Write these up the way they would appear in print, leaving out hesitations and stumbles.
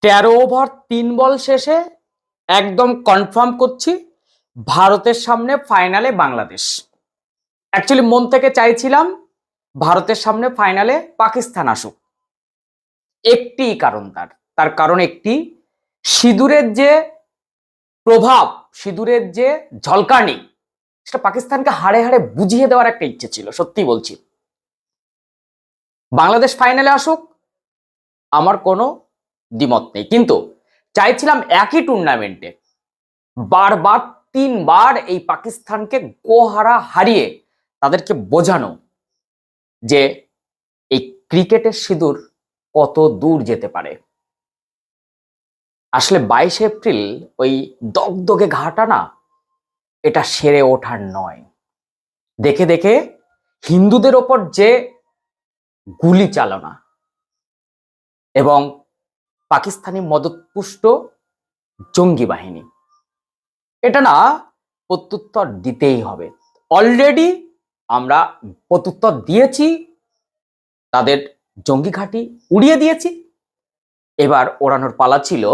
13 over 3 বল শেষে একদম confirm করছি ভারতের সামনে ফাইনালে বাংলাদেশ। অ্যাকচুয়ালি মন থেকে চাইছিলাম ভারতের সামনে ফাইনালে পাকিস্তান আসুক। একটি কারণ, তার কারণ একটি, সিঁদুরের যে প্রভাব, সিঁদুরের যে ঝলকানি, সেটা পাকিস্তানকে হাড়ে হাড়ে বুঝিয়ে দেওয়ার একটা ইচ্ছে ছিল। সত্যি বলছি, বাংলাদেশ ফাইনালে আসুক আমার কোনো দ্বিমত নেই, কিন্তু চাইছিলাম একই টুর্নামেন্টে বারবার 3বার এই পাকিস্তানকে গোহারা হারিয়ে তাদেরকে বোঝানো যে এই ক্রিকেটের সিঁদুর কত দূর যেতে পারে। আসলে 22 এপ্রিল ওই দগদগে ঘাটা না, এটা সেরে ওঠার নয়। দেখে দেখে হিন্দুদের ওপর যে গুলি চালনা এবং পাকিস্তানি মদতপুষ্ট জঙ্গি বাহিনী, এটা না প্রত্যুত্তর দিতেই হবে। অলরেডি আমরা প্রত্যুত্তর দিয়েছি, তাদের জঙ্গি ঘাঁটি উড়িয়ে দিয়েছি। এবার ওড়ানোর পালা ছিল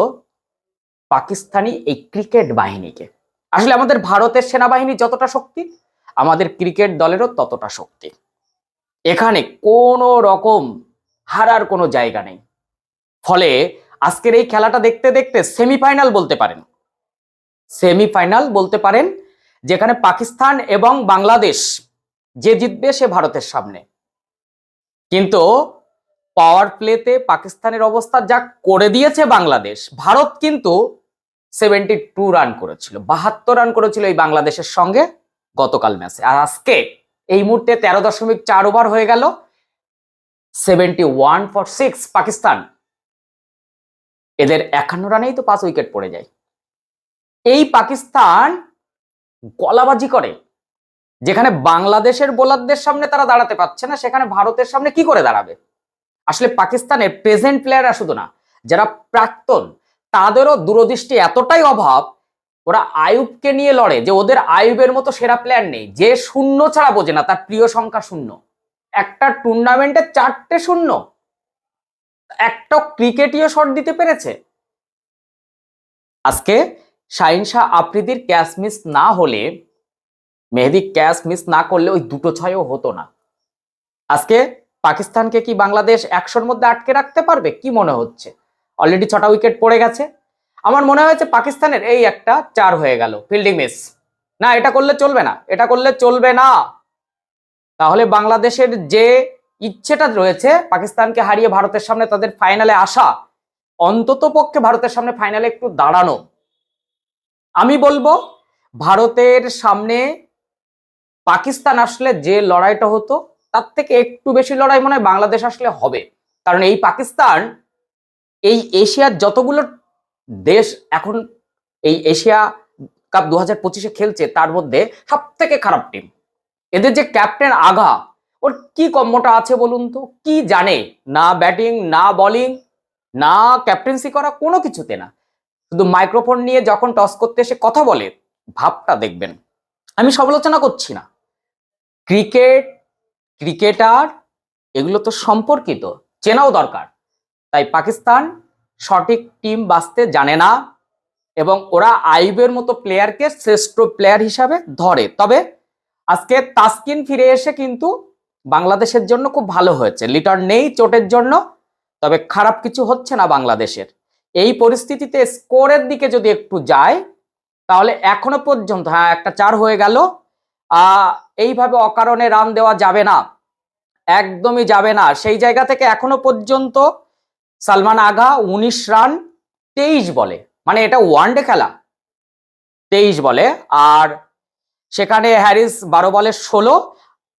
পাকিস্তানি এই ক্রিকেট বাহিনীকে। আসলে আমাদের ভারতের সেনাবাহিনী যতটা শক্তি, আমাদের ক্রিকেট দলেরও ততটা শক্তি। এখানে কোনো রকম হারার কোনো জায়গা নেই। ফলে আজকের এই খেলাটা দেখতে দেখতে সেমিফাইনাল বলতে পারেন, যেখানে পাকিস্তান এবং বাংলাদেশ যে জিতবে সে ভারতের সামনে। কিন্তু পাওয়ার প্লেতে পাকিস্তানের অবস্থা যা করে দিয়েছে বাংলাদেশ, ভারত কিন্তু 72 রান করেছিল, 72 রান করেছিল এই বাংলাদেশের সঙ্গে গতকাল ম্যাচে। আর আজকে এই মুহূর্তে 13.4 ওভার হয়ে গেল, 71 for 6 পাকিস্তান। এদের 51 রানেই তো 5 উইকেট পড়ে যায়। এই পাকিস্তান গলাবাজি করে, যেখানে বাংলাদেশের বোলারদের সামনে তারা দাঁড়াতে পারছে না, সেখানে ভারতের সামনে কি করে দাঁড়াবে? আসলে পাকিস্তানের প্রেজেন্ট প্লেয়াররা শুধু না, যারা প্রাক্তন, তাদেরও দূরদৃষ্টি এতটাই অভাব, ওরা আয়ুবকে নিয়ে লড়ে যে ওদের আয়ুবের মতো সেরা প্লেয়ার নেই, যে শূন্য ছাড়া বোঝে না, তার প্রিয় সংখ্যা শূন্য। একটা টুর্নামেন্টে 4টে শূন্য, একটা ক্রিকেটীয় শট দিতে পেরেছে। আজকে শাহিন শাহ আফ্রিদির ক্যাচ মিস না হলে, মেহেদী ক্যাচ মিস না করলে ওই 2টো 6ও হতো না। আজকে পাকিস্তানকে কি বাংলাদেশ 100-র মধ্যে আটকে রাখতে পারবে? কি মনে হচ্ছে? অলরেডি 6টা উইকেট পড়ে গেছে। আমার মনে হয়েছে পাকিস্তানের এই একটা 4 হয়ে গেল ফিল্ডিং মিস। না, এটা করলে চলবে না, এটা করলে চলবে না। তাহলে বাংলাদেশের যে ইচ্ছেটা রয়েছে পাকিস্তানকে হারিয়ে ভারতের সামনে তাদের ফাইনালে আসা, অন্তত পক্ষে ভারতের সামনে ফাইনালে একটু দাঁড়ানো। আমি বলবো ভারতের সামনে পাকিস্তান আসলে যে লড়াইটা হতো, তার থেকে একটু বেশি লড়াই মনে হয় বাংলাদেশ আসলে হবে। কারণ এই পাকিস্তান এই এশিয়ার যতগুলো দেশ এখন এই এশিয়া কাপ 2025-এ খেলছে, তার মধ্যে সব থেকে খারাপ টিম। এদের যে ক্যাপ্টেন আগা, ওর কি কম্মটা আছে বলুন তো? কি জানে না? ব্যাটিং না, বোলিং না, ক্যাপ্টেন্সি করা, কোনো কিছুতে না। শুধু মাইক্রোফোন নিয়ে যখন টস করতে এসে কথা বলে, ভাবটা দেখবেন। আমি সমালোচনা করছি না, ক্রিকেট, ক্রিকেটার এগুলো তো সম্পর্কিত, চেনাও দরকার। তাই পাকিস্তান সঠিক টিম বাছতে জানে না এবং ওরা আইবের মতো প্লেয়ারকে শ্রেষ্ঠ প্লেয়ার হিসাবে ধরে। তবে আজকে তাসকিন ফিরে এসে কিন্তু বাংলাদেশের জন্য খুব ভালো হয়েছে। লিটন নেই চোটের জন্য, তবে খারাপ কিছু হচ্ছে না বাংলাদেশের। এই পরিস্থিতিতে স্কোরের দিকে যদি একটু যায়, তাহলে এখনো পর্যন্ত, হ্যাঁ একটা 4 হয়ে গেল, এইভাবে অকারণে রান দেওয়া যাবে না, একদমই যাবে না। সেই জায়গা থেকে এখনো পর্যন্ত সালমান আগা 19 রান 23 বলে, মানে এটা ওয়ানডে খেলা, 23 বলে। আর সেখানে হ্যারিস 12 বলে 16,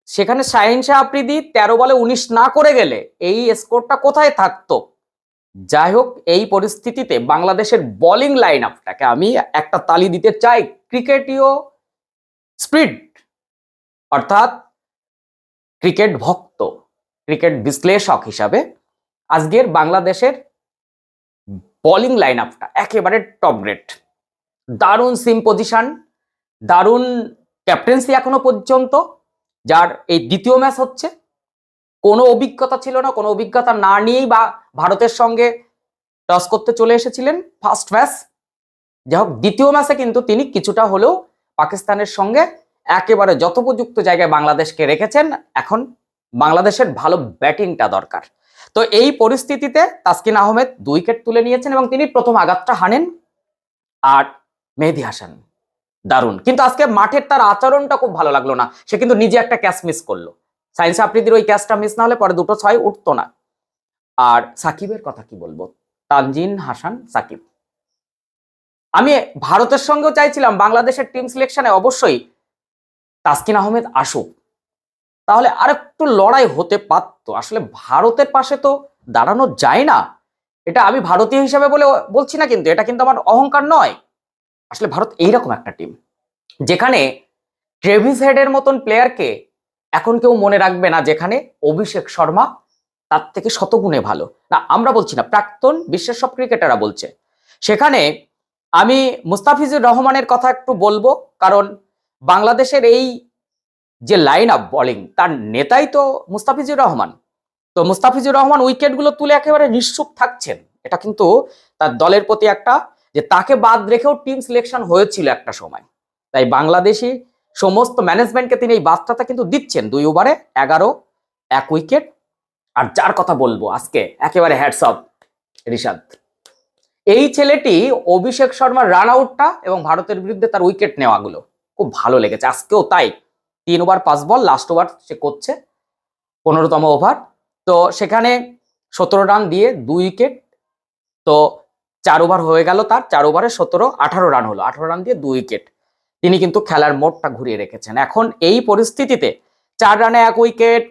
সেখানে শাহিন শাহ আফ্রিদি 13 বলে 19 না করে গেলে এই স্কোরটা কোথায় থাকতো? যাই হোক, এই পরিস্থিতিতে বাংলাদেশের বোলিং লাইন আপটাকে আমি একটা তালি দিতে চাই। ক্রিকেটীয় স্পিরিট, অর্থাৎ ক্রিকেট ভক্ত, ক্রিকেট বিশ্লেষক হিসাবে আজকের বাংলাদেশের বোলিং লাইন আপটা একেবারে টপ গ্রেড। দারুণ সিম পজিশন, দারুণ ক্যাপ্টেন্সি এখনো পর্যন্ত, যার এই দ্বিতীয় ম্যাচ হচ্ছে। কোনো অভিজ্ঞতা ছিল না, কোনো অভিজ্ঞতা না নিয়েই বা ভারতের সঙ্গে টস করতে চলে এসেছিলেন ফার্স্ট ম্যাচ। যাই হোক, দ্বিতীয় ম্যাচে কিন্তু তিনি কিছুটা হলেও পাকিস্তানের সঙ্গে একেবারে যথোপযুক্ত জায়গায় বাংলাদেশকে রেখেছেন। এখন বাংলাদেশের ভালো ব্যাটিংটা দরকার। তো এই পরিস্থিতিতে তাসকিন আহমেদ 2 উইকেট তুলে নিয়েছেন এবং তিনি প্রথম আঘাতটা হানেন। আর মেহেদী হাসান দারুণ, কিন্তু আজকে মাঠের তার আচরণটা খুব ভালো লাগলো না। সে কিন্তু নিজে একটা ক্যাচ মিস করলো। সাইন্স আফ্রিদির ওই ক্যাচটা মিস না হলে পরে দুটো 6 উঠতো না। আর সাকিবের কথা কি বলবো, তানজিন হাসান সাকিব। আমি ভারতের সঙ্গেও চাইছিলাম বাংলাদেশের টিম সিলেকশনে অবশ্যই তাসকিন আহমেদ আসুক, তাহলে আরেকটু লড়াই হতে পারতো। আসলে ভারতের পাশে তো দাঁড়ানো যায় না, এটা আমি ভারতীয় হিসাবে বলে বলছি না, কিন্তু এটা কিন্তু আমার অহংকার নয়। আসলে ভারত এইরকম একটা টিম যেখানে ট্রেভিস হেডের মতন প্লেয়ারকে এখন কেউ মনে রাখবে না, যেখানে অভিষেক শর্মা তার থেকে শতগুণে ভালো। না, আমরা বলছি না, প্রাক্তন বিশ্বের সব ক্রিকেটাররা বলছে। সেখানে আমি মুস্তাফিজুর রহমানের কথা একটু বলবো, কারণ বাংলাদেশের এই যে লাইন আপ বোলিং, তার নেতাই তো মুস্তাফিজুর রহমান। তো মুস্তাফিজুর রহমান উইকেটগুলো তুলে একেবারে নিশ্চুপ থাকছেন। এটা কিন্তু তার দলের প্রতি একটা, যে তাকে বাদ রেখেও টিম সিলেকশন হয়েছিল একটা সময়। তাই বাংলাদেশি সমস্ত ম্যানেজমেন্টকে তিনি এই বার্তাটা কিন্তু দিচ্ছেন। 2 ওভারে 11, 1 উইকেট। আর যার কথা বলবো আজকে একেবারে হ্যাটস অফ, রিশাদ। এই ছেলেটি অভিষেক শর্মার রান আউটটা এবং ভারতের বিরুদ্ধে তার উইকেট নেওয়াগুলো খুব ভালো লেগেছে। আজকেও তাই, 3 ওভার 5 বল, লাস্ট ওভার সে করছে 15তম ওভার। তো সেখানে 17 রান দিয়ে 2 উইকেট। তো 4 ওভার হয়ে গেল তার, 4 ওভারে 17, 18 রান হলো, 18 রান দিয়ে 2 উইকেট। তিনি কিন্তু খেলার মোড়টা ঘুরিয়ে রেখেছেন। এখন এই পরিস্থিতিতে 4 রানে 1 উইকেট,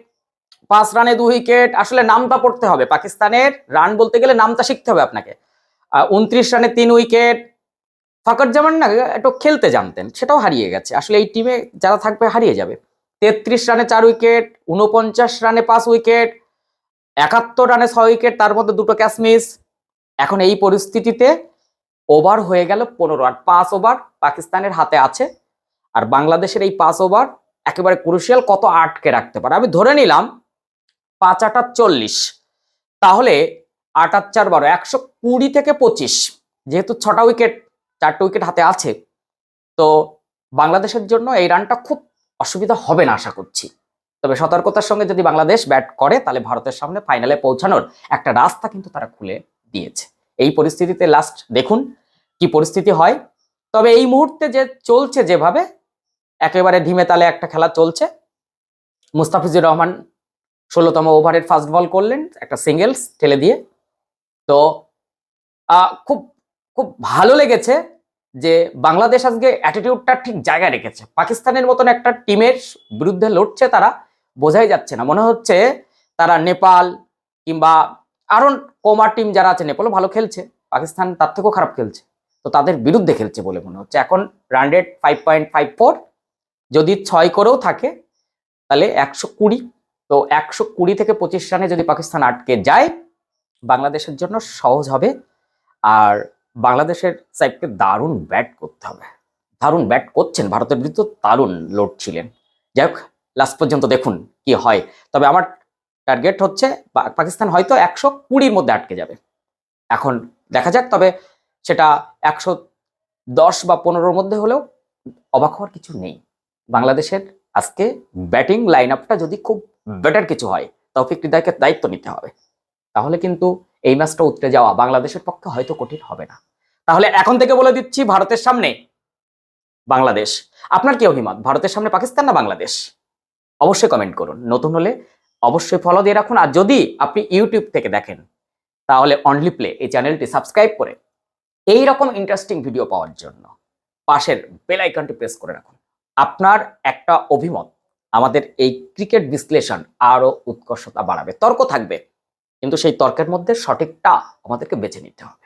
5 রানে 2 উইকেট, আসলে নামটা পড়তে হবে। পাকিস্তানের রান বলতে গেলে নামটা শিখতে হবে আপনাকে। 29 রানে 3 উইকেট। ফাকর জামান না একটু খেলতে জানতেন, সেটাও হারিয়ে গেছে। আসলে এই টিমে যারা থাকবে হারিয়ে যাবে। 33 রানে 4 উইকেট, 49 রানে 5 উইকেট, 71 রানে 6 উইকেট, তার মধ্যে 2টো ক্যাচ মিস। এখন এই পরিস্থিতিতে ওভার হয়ে গেল 15, আর 5 ওভার পাকিস্তানের হাতে আছে। আর বাংলাদেশের এই 5 ওভার একেবারে ক্রুশিয়াল, কত আটকে রাখতে পারে। আমি ধরে নিলাম 5 8 40, তাহলে 8 8 4 12, 120 থেকে 25। যেহেতু 6টা উইকেট, 4টে উইকেট হাতে আছে, তো বাংলাদেশের জন্য এই রানটা খুব অসুবিধা হবে না আশা করছি। তবে সতর্কতার সঙ্গে যদি বাংলাদেশ ব্যাট করে, তাহলে ভারতের সামনে ফাইনালে পৌঁছানোর একটা রাস্তা কিন্তু তারা খুলে দিয়েছে। এই পরিস্থিতিতে লাস্ট দেখুন কি পরিস্থিতি হয়। তবে এই মুহূর্তে যে চলছে যেভাবে, একেবারে ধিমে তালে একটা খেলা চলছে। মুস্তাফিজুর রহমান 16তম ওভারের ফার্স্ট বল করলেন, একটা সিঙ্গেলস ঠেলে দিয়ে। তো খুব খুব ভালো লেগেছে যে বাংলাদেশ আজকে অ্যাটিটিউডটা ঠিক জায়গায় রেখেছে। পাকিস্তানের মতন একটা টিমের বিরুদ্ধে লড়ছে তারা, বোঝাই যাচ্ছে না। মনে হচ্ছে তারা নেপাল কিংবা আরো কমা টিম যারা আছে, নেপালও ভালো খেলছে, পাকিস্তান তার থেকেও খারাপ খেলছে, তো তাদের বিরুদ্ধে খেলছে বলে মনে হচ্ছে। এখন রান রেট 5.54, যদি 6 করেও থাকে তাহলে 120। তো 120 থেকে 25 রানে যদি পাকিস্তান আটকে যায়, বাংলাদেশের জন্য সহজ হবে। আর বাংলাদেশের সাইডকে দারুণ ব্যাট করতে হবে। দারুণ ব্যাট করছেন, ভারতের বিরুদ্ধে দারুণ লড়ছিলেন। যাই হোক, লাস্ট পর্যন্ত দেখুন কি হয়। তবে আমার টার্গেট হচ্ছে পাকিস্তান হয়তো 120-র মধ্যে আটকে যাবে। এখন দেখা যাক, তবে সেটা 110 বা 15-র মধ্যে হলেও অবাক হওয়ার কিছু নেই। বাংলাদেশের আজকে ব্যাটিং লাইন আপটা যদি খুব বেটার কিছু হয়, তৌফিক হৃদয়কে দায়িত্ব নিতে হবে, তাহলে কিন্তু এই ম্যাচটা উতরে যাওয়া বাংলাদেশের পক্ষে হয়তো কঠিন হবে না। তাহলে এখন থেকে বলে দিচ্ছি, ভারতের সামনে বাংলাদেশ। আপনার কি অভিমত, ভারতের সামনে পাকিস্তান না বাংলাদেশ? অবশ্যই কমেন্ট করুন। নতুন হলে অবশ্যই ফলো দিয়ে রাখুন। আর যদি আপনি ইউটিউব থেকে দেখেন, তাহলে অনলি প্লে এই চ্যানেলটি সাবস্ক্রাইব করে এই রকম ইন্টারেস্টিং ভিডিও পাওয়ার জন্য পাশের বেল আইকনটি প্রেস করে রাখুন। আপনার একটা অভিমত আমাদের এই ক্রিকেট বিশ্লেষণ আরো উৎকর্ষতা বাড়াবে। তর্ক থাকবে, কিন্তু সেই তর্কের মধ্যে সঠিকটা আমাদেরকে বেছে নিতে হবে।